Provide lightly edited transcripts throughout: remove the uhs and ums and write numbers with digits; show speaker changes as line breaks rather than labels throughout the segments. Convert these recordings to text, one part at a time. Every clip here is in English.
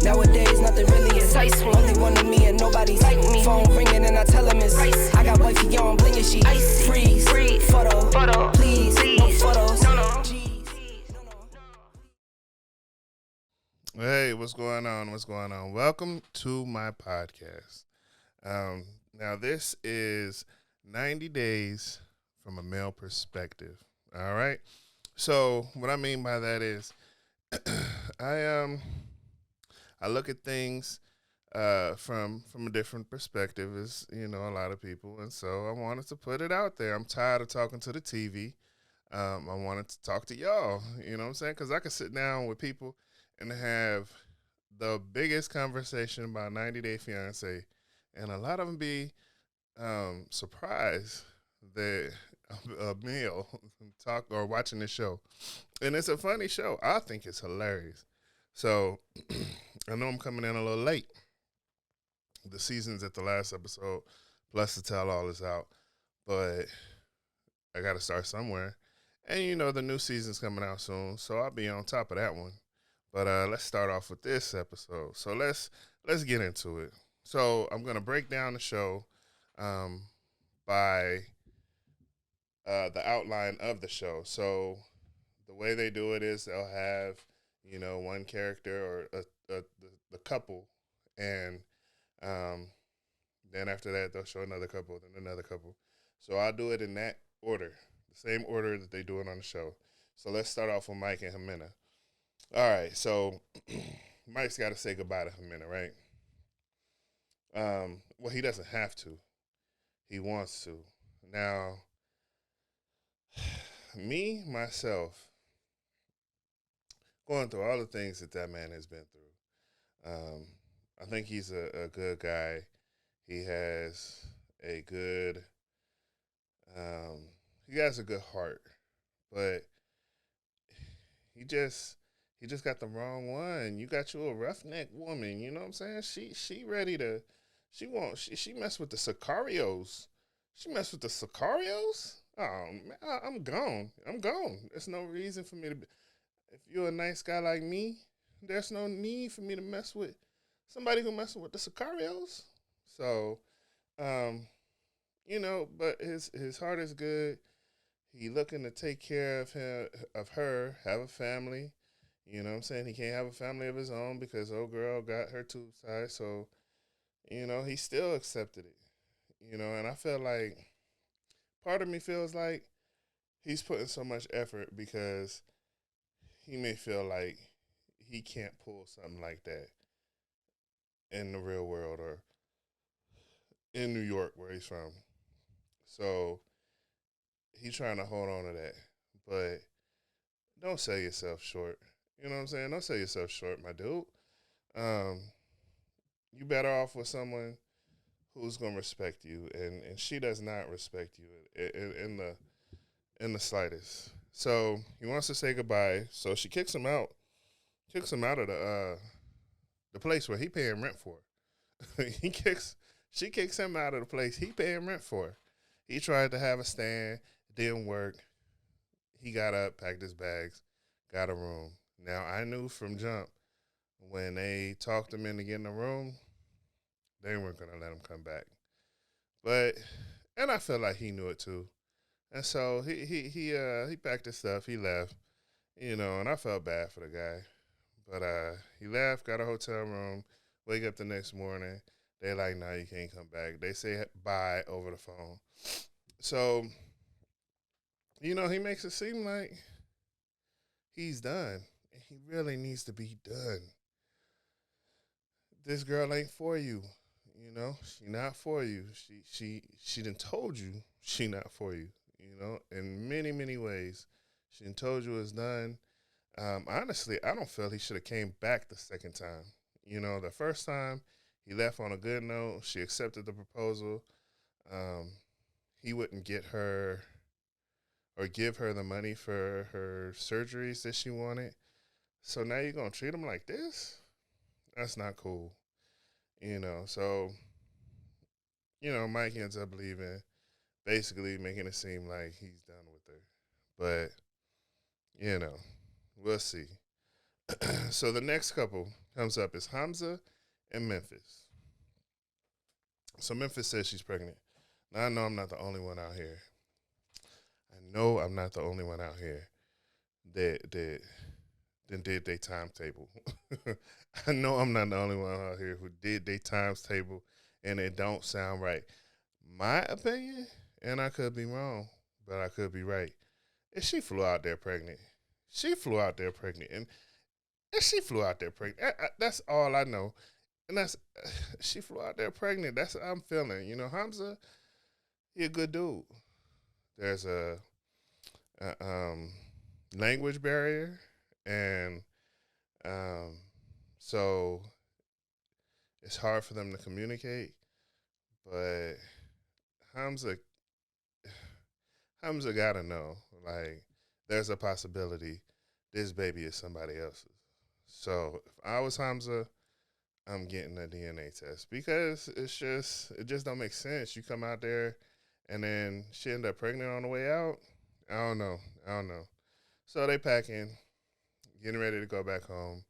Nowadays, nothing really is ice. Only one of me and nobody's like me. Phone ringing and I tell him it's ice. I got wifey on bling and she ice. Freeze, photo, please, no photos. No.
Hey, what's going on? Welcome to my podcast. Now, this is 90 days from a male perspective. All right. So, what I mean by that is, I look at things from a different perspective, as a lot of people, and so I wanted to put it out there. I'm tired of talking to the TV. I wanted to talk to y'all. You know what I'm saying? Because I could sit down with people and have the biggest conversation about 90 Day Fiancé, and a lot of them be surprised that a male talk or watching this show. And it's a funny show. I think it's hilarious. So I know I'm coming in a little late. The season's at the last episode, plus the tell-all is out. But I got to start somewhere. And, the new season's coming out soon, so I'll be on top of that one. But let's start off with this episode. So let's get into it. So I'm going to break down the show by the outline of the show. So the way they do it is they'll have, one character or the couple, and then after that they'll show another couple, then another couple. So I'll do it in that order, the same order that they do it on the show. So let's start off with Mike and Jimena. All right, so Mike's got to say goodbye to Jimena, right? Well, he doesn't have to. He wants to. Now, myself, going through all the things that man has been through, I think he's a good guy. He has a good, he has a good heart, but he just got the wrong one. You got you a roughneck woman, you know what I'm saying? She ready to, she messed with the Sicarios. She messed with the Sicarios? Oh, man, I'm gone. There's no reason for me to be, if you're a nice guy like me, there's no need for me to mess with somebody who messing with the Sicarios. So, but his heart is good. He looking to take care of her, have a family. You know what I'm saying? He can't have a family of his own because old girl got her tube size. So, he still accepted it. And I feel like, part of me feels like he's putting so much effort because he may feel like he can't pull something like that in the real world or in New York where he's from. So he's trying to hold on to that. But don't sell yourself short. You know what I'm saying? Don't sell yourself short, my dude. You better off with someone who's gonna respect you, and she does not respect you in the slightest. So he wants to say goodbye. So she kicks him out of the place where he paying rent for. She kicks him out of the place he paying rent for. He tried to have a stand, it didn't work. He got up, packed his bags, got a room. Now I knew from jump when they talked him into getting a room, they weren't gonna let him come back. And I feel like he knew it too. And so he packed his stuff, he left, and I felt bad for the guy. But he left, got a hotel room, wake up the next morning, they like, nah, you can't come back. They say bye over the phone. So, he makes it seem like he's done. And he really needs to be done. This girl ain't for you. She not for you. She done told you she not for you. In many, many ways. She done told you it's done. Honestly, I don't feel he should have came back the second time. The first time he left on a good note. She accepted the proposal. He wouldn't get her or give her the money for her surgeries that she wanted. So now you're going to treat him like this? That's not cool. So, Mike ends up leaving, basically making it seem like he's done with her. But, we'll see. So the next couple, Comes up is Hamza and Memphis. So Memphis says she's pregnant. Now I know I'm not the only one out here. I know I'm not the only one out here that then did their timetable. I know I'm not the only one out here who did their times table and it don't sound right. My opinion, and I could be wrong, but I could be right, is she flew out there pregnant. She flew out there pregnant. And she flew out there pregnant. That's all I know. And that's, she flew out there pregnant. That's what I'm feeling. You know, Hamza, he a good dude. There's a language barrier, and so it's hard for them to communicate. But Hamza, Hamza gotta know, like, there's a possibility this baby is somebody else's. So if I was Hamza, I'm getting a DNA test because it just don't make sense. You come out there and then she end up pregnant on the way out. I don't know. So they packing, getting ready to go back home.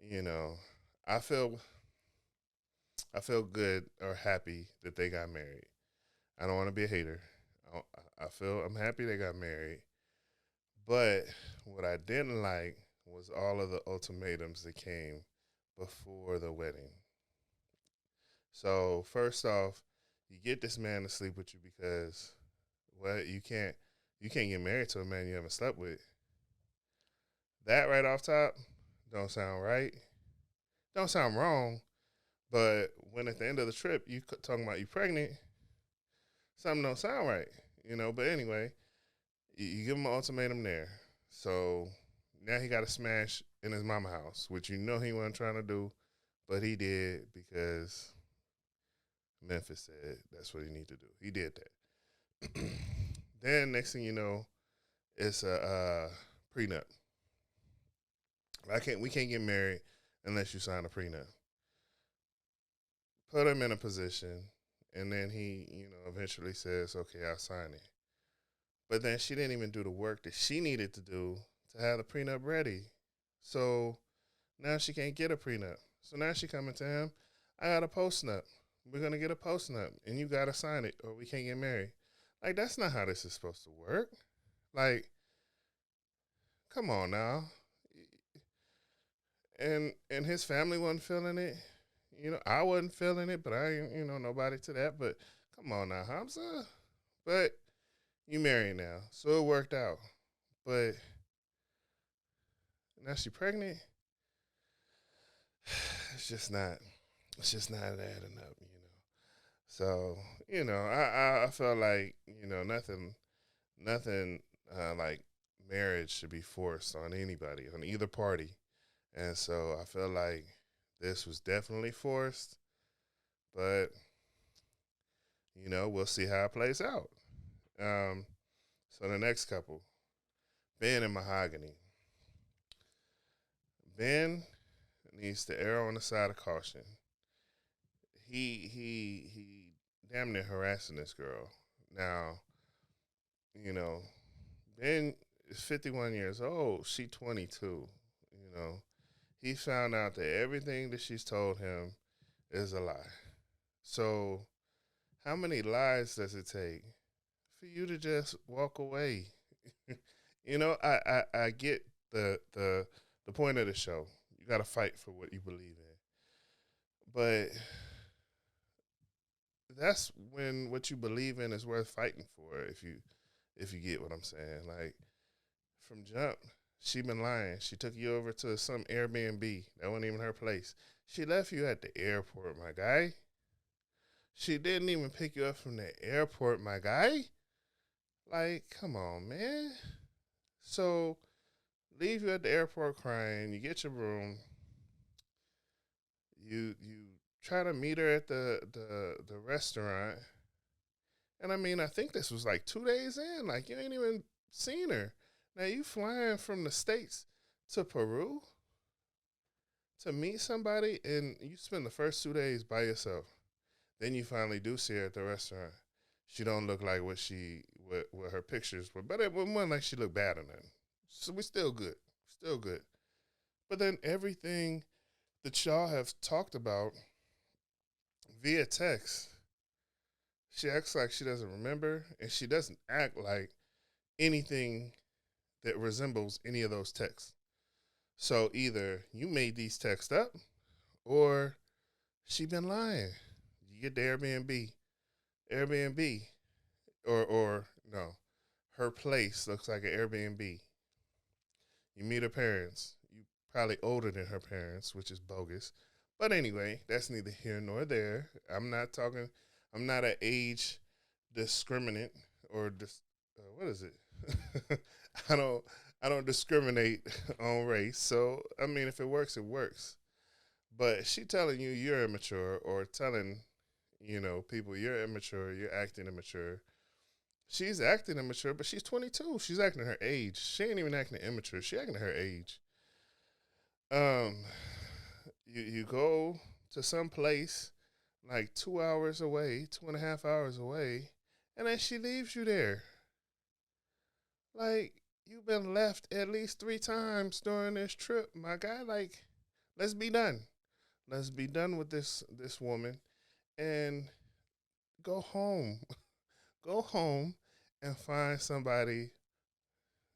You know, I feel good or happy that they got married. I don't want to be a hater. I'm happy they got married. But what I didn't like was all of the ultimatums that came before the wedding. So first off, you get this man to sleep with you because, well, you can't get married to a man you haven't slept with. That right off top don't sound right. Don't sound wrong. But when at the end of the trip you talking about you pregnant, something don't sound right. You know. But anyway, you give him an ultimatum there. So now he got to smash in his mama house, which you know he wasn't trying to do, but he did because Memphis said that's what he need to do. He did that. Then next thing you know, it's a prenup. We can't get married unless you sign a prenup. Put him in a position, and then he, eventually says, okay, I'll sign it. But then she didn't even do the work that she needed to do to have the prenup ready. So now she can't get a prenup. So now she coming to him, I got a postnup. We're going to get a postnup, and you got to sign it, or we can't get married. Like, that's not how this is supposed to work. Like, come on now. And his family wasn't feeling it. I wasn't feeling it, but I ain't, nobody to that. But come on now, Hamza. But you married now, so it worked out. But now she pregnant. It's just not adding up, So, I felt like, nothing like marriage should be forced on anybody, on either party. And so I feel like this was definitely forced, but, we'll see how it plays out. So the next couple, Ben and Mahogany. Ben needs to err on the side of caution. He damn near harassing this girl. Now, Ben is 51 years old. She 22. He found out that everything that she's told him is a lie. So how many lies does it take for you to just walk away? I get the point of the show. You got to fight for what you believe in. But that's when what you believe in is worth fighting for, if you get what I'm saying. Like, from jump, she been lying. She took you over to some Airbnb. That wasn't even her place. She left you at the airport, my guy. She didn't even pick you up from the airport, my guy. Like, come on, man. So, leave you at the airport crying. You get your room. You try to meet her at the restaurant. And I think this was like 2 days in. Like, you ain't even seen her. Now, you flying from the States to Peru to meet somebody, and you spend the first 2 days by yourself. Then you finally do see her at the restaurant. She don't look like what her pictures were, but it wasn't like she looked bad or nothing. So we're still good. But then everything that y'all have talked about via text. She acts like she doesn't remember, and she doesn't act like anything that resembles any of those texts. So either you made these texts up, or she been lying. You get the Airbnb, or no, her place looks like an Airbnb. You meet her parents. You probably older than her parents, which is bogus. But anyway, that's neither here nor there. I'm not talking. I'm not an age discriminant or what is it? I don't. I don't discriminate on race. So I mean, if it works, it works. But she telling you you're immature, or telling people you're immature, you're acting immature. She's acting immature, but she's 22. She's acting her age. She ain't even acting immature. She acting her age. Um, you go to some place like 2 hours away, 2.5 hours away, and then she leaves you there. Like, you've been left at least 3 times during this trip, my guy. Like, let's be done. Let's be done with this woman and go home. Go home and find somebody.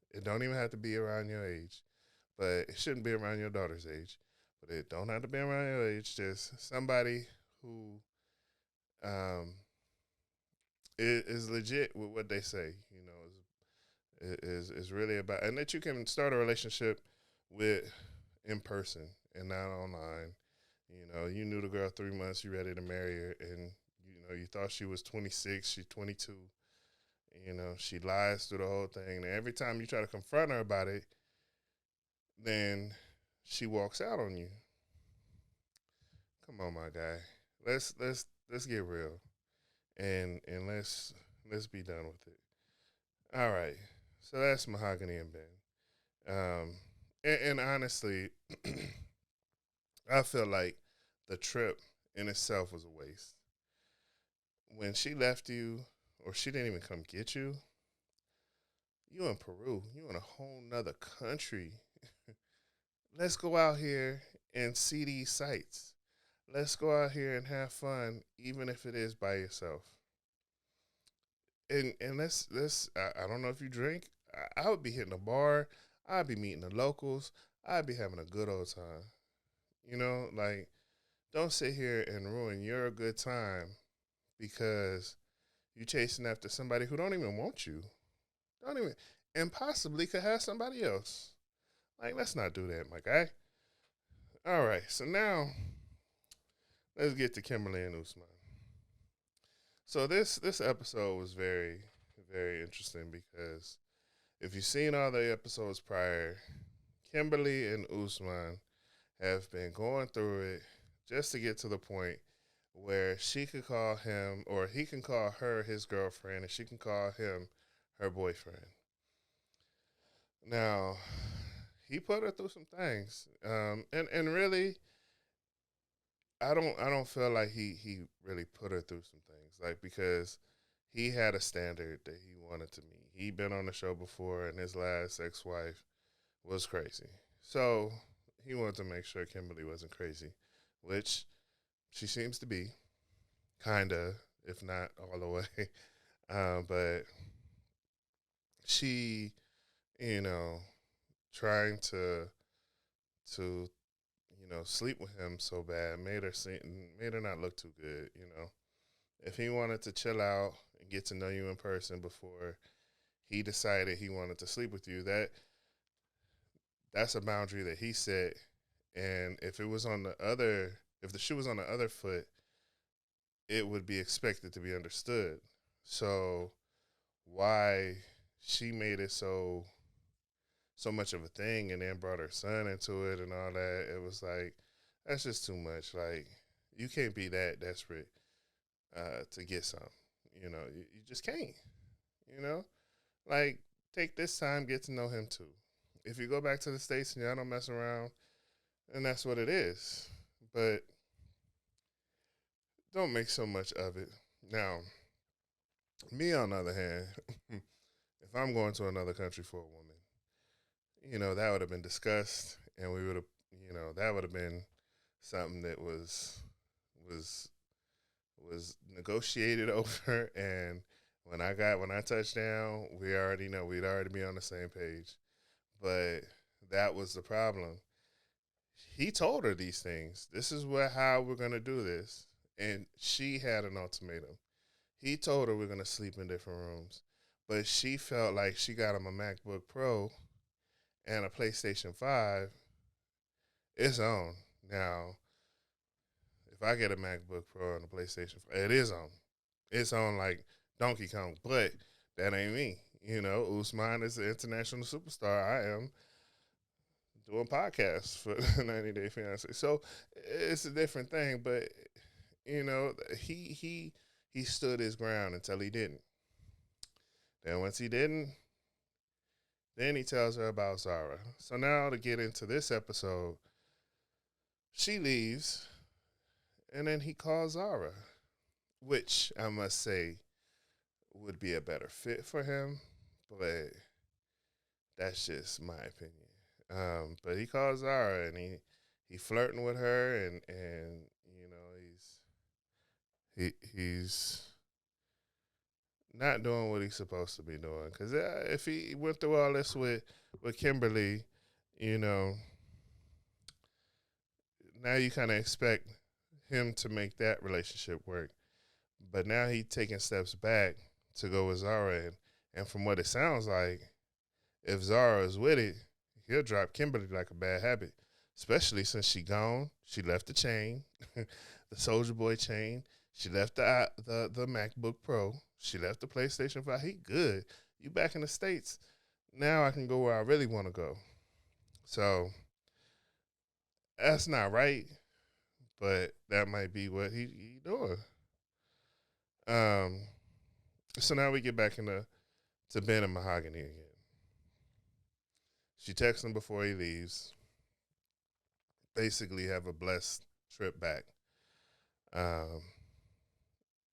It don't even have to be around your age, but it shouldn't be around your daughter's age. But it don't have to be around your age. Just somebody who um, is legit with what they say. Is really about, and that you can start a relationship with in person and not online. You knew the girl 3 months, you ready to marry her, and you thought she was 26, she's 22. She lies through the whole thing, and every time you try to confront her about it, then she walks out on you. Come on, my guy. Let's get real, and let's be done with it. All right. So that's Mahogany and Ben. And honestly, I feel like the trip in itself was a waste. When she left you, or she didn't even come get you, you in Peru. You in a whole nother country. Let's go out here and see these sights. Let's go out here and have fun, even if it is by yourself. And I don't know if you drink. I would be hitting a bar. I'd be meeting the locals. I'd be having a good old time. Like, don't sit here and ruin your good time because you chasing after somebody who don't even want you. Don't even, and possibly could have somebody else. Like, let's not do that, my guy. All right, so now let's get to Kimberly and Usman. So this episode was very, very interesting because if you've seen all the episodes prior, Kimberly and Usman have been going through it just to get to the point where she could call him, or he can call her his girlfriend, and she can call him her boyfriend. Now, he put her through some things, and really, I don't feel like he really put her through some things, like, because he had a standard that he wanted to meet. He'd been on the show before, and his last ex-wife was crazy, so he wanted to make sure Kimberly wasn't crazy, which she seems to be, kinda, if not all the way. But she, trying to sleep with him so bad made her not look too good. If he wanted to chill out and get to know you in person before he decided he wanted to sleep with you, that's a boundary that he set. And if the shoe was on the other foot, it would be expected to be understood. So why she made it so much of a thing and then brought her son into it and all that, it was like, that's just too much. Like, you can't be that desperate to get some. You just can't. Like, take this time, get to know him too. If you go back to the States and y'all don't mess around, and that's what it is. But don't make so much of it. Now, me on the other hand, if I'm going to another country for a woman, that would have been discussed, and we would have, that would have been something that was was negotiated over, and when I touched down, we already know we'd already be on the same page. But that was the problem. He told her these things. This is how we're gonna do this, and she had an ultimatum. He told her we're gonna sleep in different rooms, but she felt like she got him a MacBook Pro and a PlayStation 5. It's on now. If I get a MacBook Pro and a PlayStation 5, it is on. It's on like Donkey Kong, but that ain't me. You know, Usman is an international superstar. I am doing podcasts for 90 Day Fiance. So it's a different thing, but you know, he stood his ground until he didn't. Then once he didn't, then he tells her about Zara. So now to get into this episode, she leaves, and then he calls Zara, which I must say would be a better fit for him, but that's just my opinion. But he calls Zara, and he flirting with her, and you know he's not doing what he's supposed to be doing. Because if he went through all this with Kimberly, you know, now you kind of expect him to make that relationship work. But now he's taking steps back to go with Zara. And from what it sounds like, if Zara is with it, he'll drop Kimberly like a bad habit, especially since she gone. She left the chain, the Soulja Boy chain. She left the MacBook Pro. She left the PlayStation 5. He good. You back in the States. Now I can go where I really want to go. So that's not right, but that might be what he doing. So now we get back into Ben and Mahogany again. She texts him before he leaves. Basically, have a blessed trip back. And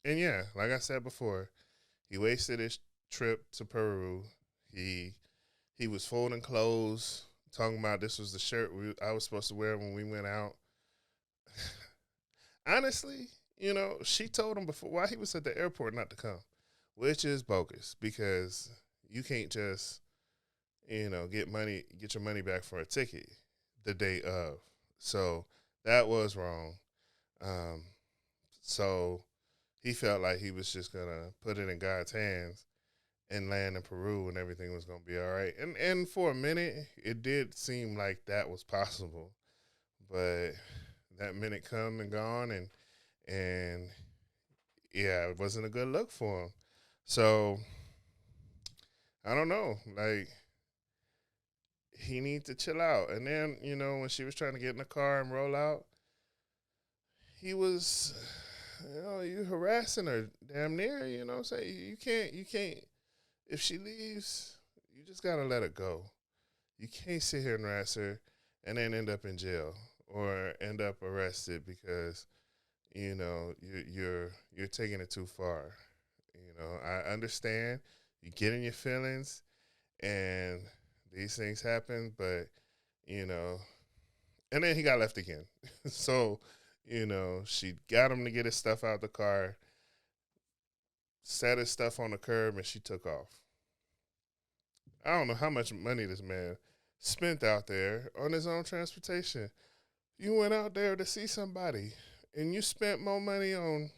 yeah, like I said before, he wasted his trip to Peru. He was folding clothes, talking about this was the shirt I was supposed to wear when we went out. Honestly, you know, she told him before while he was at the airport not to come, which is bogus because you can't just, you know, get your money back for a ticket the day of. So that was wrong. So he felt like he was just gonna put it in God's hands and land in Peru and everything was gonna be all right. And for a minute, it did seem like that was possible, but that minute come and gone, and yeah, it wasn't a good look for him. So I don't know, like he need to chill out. And then, you know, when she was trying to get in the car and roll out, he was, you know, you harassing her damn near, you know what I'm saying? You can't, if she leaves, you just got to let her go. You can't sit here and harass her and then end up in jail or end up arrested because, you know, you're taking it too far. You know, I understand you get in your feelings and these things happen, but, you know, and then he got left again. So, you know, she got him to get his stuff out the car, set his stuff on the curb, and she took off. I don't know how much money this man spent out there on his own transportation. You went out there to see somebody, and you spent more money on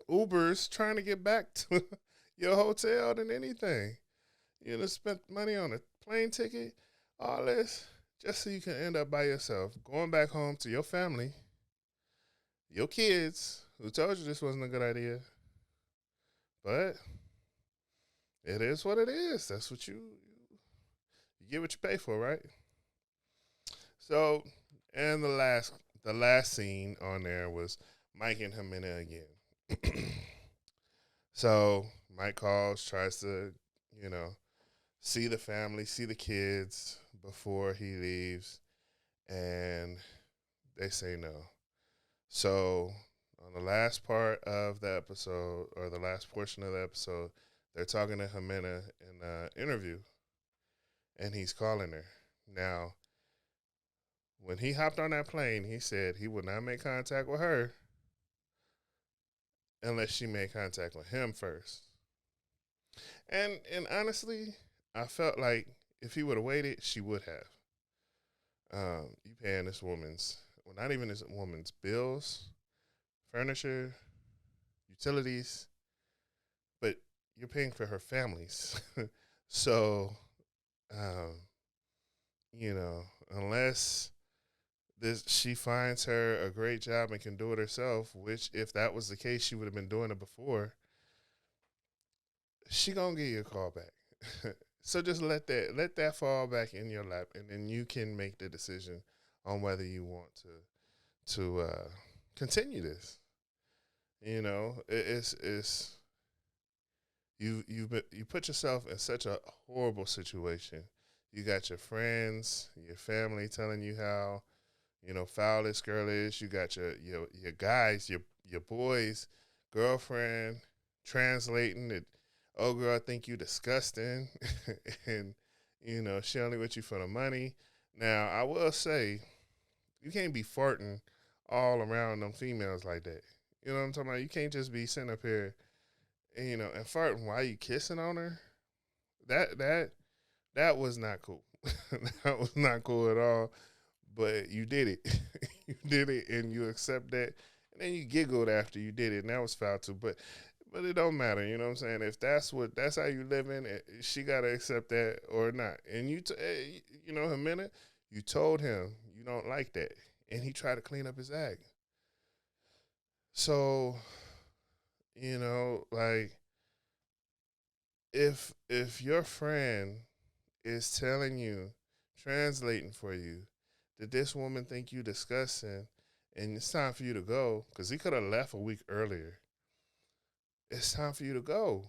Ubers trying to get back to your hotel than anything. You know, spent money on a plane ticket, all this, just so you can end up by yourself, going back home to your family, your kids, who told you this wasn't a good idea. But it is what it is. That's what you get what you pay for, right? So, and the last scene on there was Mike and Ximena again. So Mike calls, tries to, you know, see the family, see the kids before he leaves, and they say no. So on the last part of the episode, or the last portion of the episode, they're talking to Ximena in an interview, and he's calling her. Now, When he hopped on that plane, he said he would not make contact with her unless she made contact with him first. And honestly, I felt like if he would have waited, she would have. You paying this woman's, well, not even this woman's bills, furniture, utilities, but you're paying for her families. So, um, unless she finds her a great job and can do it herself, which if that was the case, she would have been doing it before. She gonna give you a call back. So just let that fall back in your lap, and then you can make the decision on whether you want to continue this. It's you put yourself in such a horrible situation. You got your friends, your family telling you how foul this girl is. You got your guys, your boys, girlfriend translating it. Oh, girl, I think you disgusting, and she only with you for the money. Now, I will say, you can't be farting all around them females like that. You know what I'm talking about? You can't just be sitting up here, and farting while you kissing on her. That was not cool. That was not cool at all. But you did it. You did it, and you accept that, and then you giggled after you did it, and that was foul too. But it don't matter, you know what I'm saying? If that's how you living, she gotta accept that or not. And Jimena, you told him you don't like that, and he tried to clean up his act. So, like if your friend is telling you, translating for you, that this woman think you disgusting, and it's time for you to go, because he could have left a week earlier. It's time for you to go.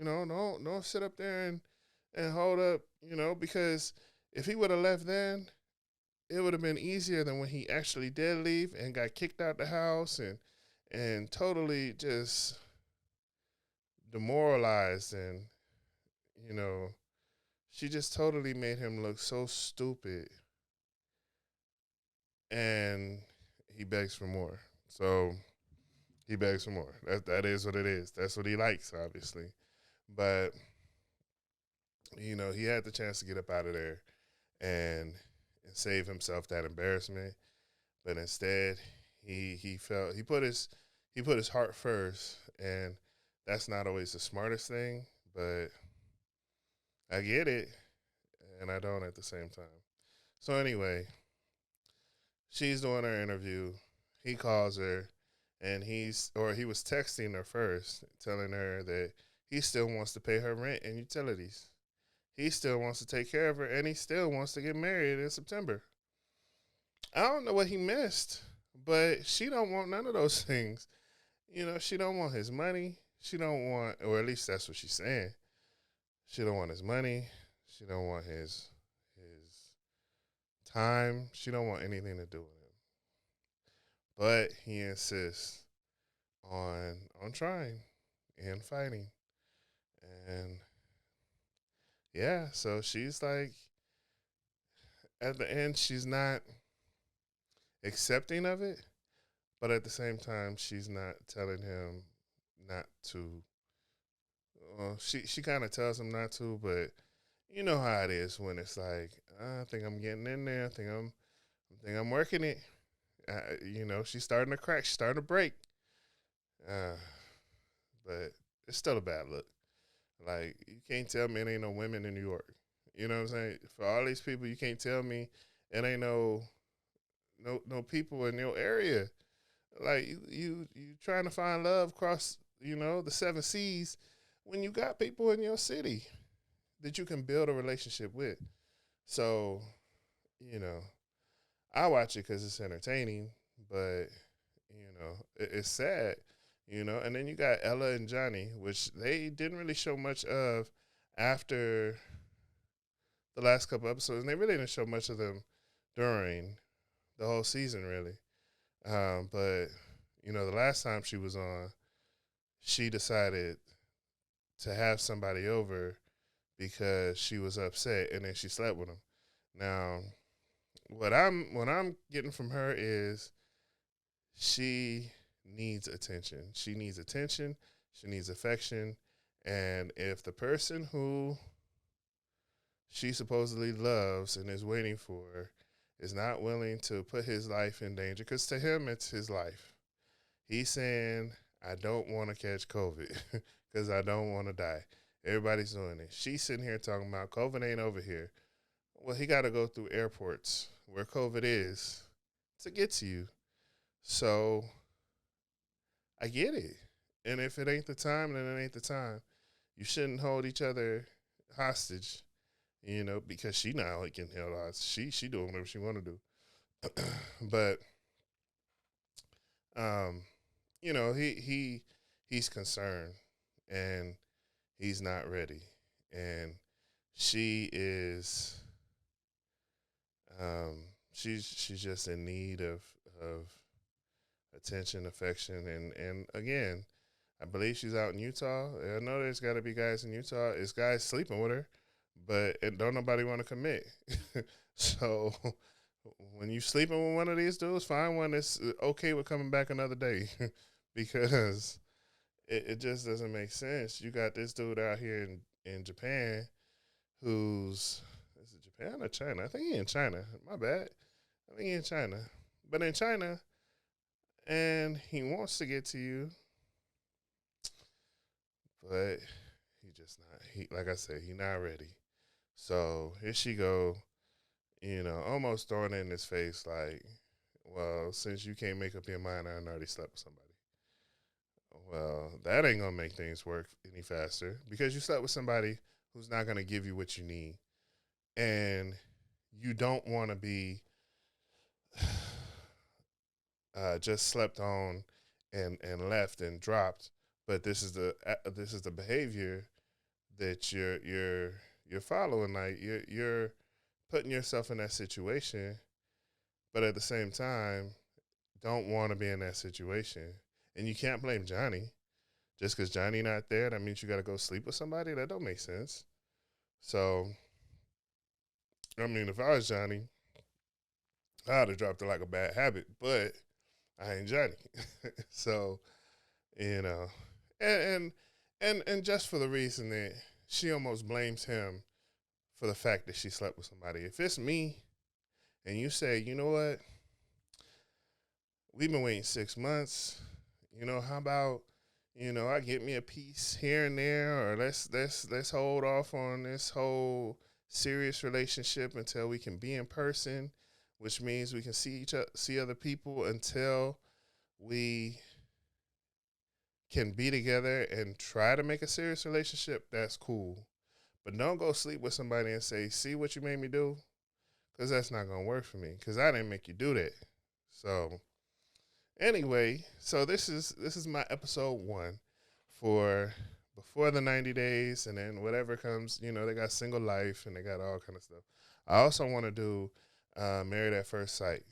Don't sit up there and hold up, because if he would have left then, it would have been easier than when he actually did leave and got kicked out the house and totally just demoralized, and she just totally made him look so stupid, and he begs for more. So he begs for more. That is what it is. That's what he likes, obviously. But he had the chance to get up out of there and save himself that embarrassment. But instead, he put his heart first, and that's not always the smartest thing. But I get it, and I don't at the same time. So anyway, she's doing her interview. He calls her. And he was texting her first, telling her that he still wants to pay her rent and utilities. He still wants to take care of her, and he still wants to get married in September. I don't know what he missed, but she don't want none of those things. She don't want his money. She don't want, or at least that's what she's saying. She don't want his money. She don't want his time. She don't want anything to do with him. But he insists on trying and fighting. And yeah, so she's like, at the end, she's not accepting of it, but at the same time, she's not telling him not to. Well, she kind of tells him not to, but you know how it is when it's like, I think I'm getting in there. I think I'm working it. She's starting to crack. She's starting to break. But it's still a bad look. Like, you can't tell me it ain't no women in New York. You know what I'm saying? For all these people, you can't tell me it ain't no people in your area. Like, you trying to find love across, the 7 seas when you got people in your city that you can build a relationship with. So, I watch it because it's entertaining, but, it's sad, And then you got Ella and Johnny, which they didn't really show much of after the last couple episodes, and they really didn't show much of them during the whole season, really. But, the last time she was on, she decided to have somebody over because she was upset, and then she slept with him. Now, what I'm getting from her is she needs attention. She needs attention. She needs affection. And if the person who she supposedly loves and is waiting for is not willing to put his life in danger, because to him it's his life. He's saying, I don't want to catch COVID because I don't want to die. Everybody's doing it. She's sitting here talking about COVID ain't over here. Well, he got to go through airports where COVID is to get to you. So I get it. And if it ain't the time, then it ain't the time. You shouldn't hold each other hostage, because she now can held hostage. She doing whatever she want to do. But he's concerned and he's not ready. And she is she's just in need of attention, affection, and again, I believe she's out in Utah. I know there's got to be guys in Utah. It's guys sleeping with her, but don't nobody want to commit. So when you sleeping with one of these dudes, find one that's okay with coming back another day, because it just doesn't make sense. You got this dude out here in Japan who's, is it Japan or China? I think he's in China. My bad. I think he's in China. But in China, and he wants to get to you, but he just not. Like I said, he not ready. So here she go, almost throwing it in his face like, well, since you can't make up your mind, I already slept with somebody. Well, that ain't gonna make things work any faster, because you slept with somebody who's not gonna give you what you need, and you don't want to be just slept on and left and dropped. But this is the behavior that you're following. Like you're putting yourself in that situation, but at the same time, don't want to be in that situation. And you can't blame Johnny. Just because Johnny not there, that means you got to go sleep with somebody? That don't make sense. So, I mean, if I was Johnny, I'd have dropped it like a bad habit, but I ain't Johnny. So, and just for the reason that she almost blames him for the fact that she slept with somebody. If it's me and you say, you know what, we've been waiting 6 months, how about, I get me a piece here and there, or let's hold off on this whole serious relationship until we can be in person, which means we can see other people until we can be together and try to make a serious relationship. That's cool. But don't go sleep with somebody and say, see what you made me do? Because that's not going to work for me, because I didn't make you do that. So anyway, so this is my episode 1 for before the 90 days, and then whatever comes, they got Single Life and they got all kind of stuff. I also want to do Married at First Sight.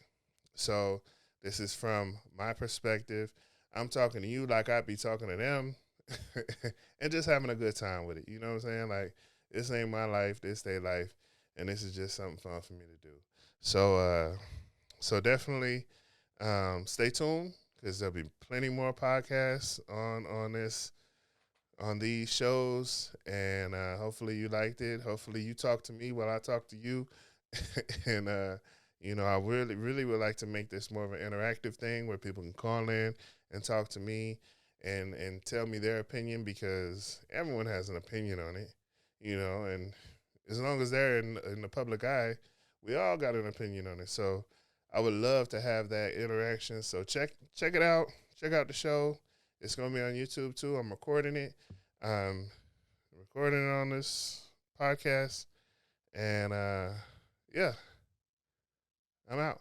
So this is from my perspective. I'm talking to you like I'd be talking to them and just having a good time with it. You know what I'm saying? Like, this ain't my life, this their life, and this is just something fun for me to do. So definitely stay tuned, because there'll be plenty more podcasts on these shows, and hopefully you liked it. Hopefully you talk to me while I talk to you, and I really, really would like to make this more of an interactive thing where people can call in and talk to me and tell me their opinion, because everyone has an opinion on it, and as long as they're in the public eye, we all got an opinion on it. So I would love to have that interaction. So check it out. Check out the show. It's going to be on YouTube too. I'm recording it. Recording it on this podcast. And yeah, I'm out.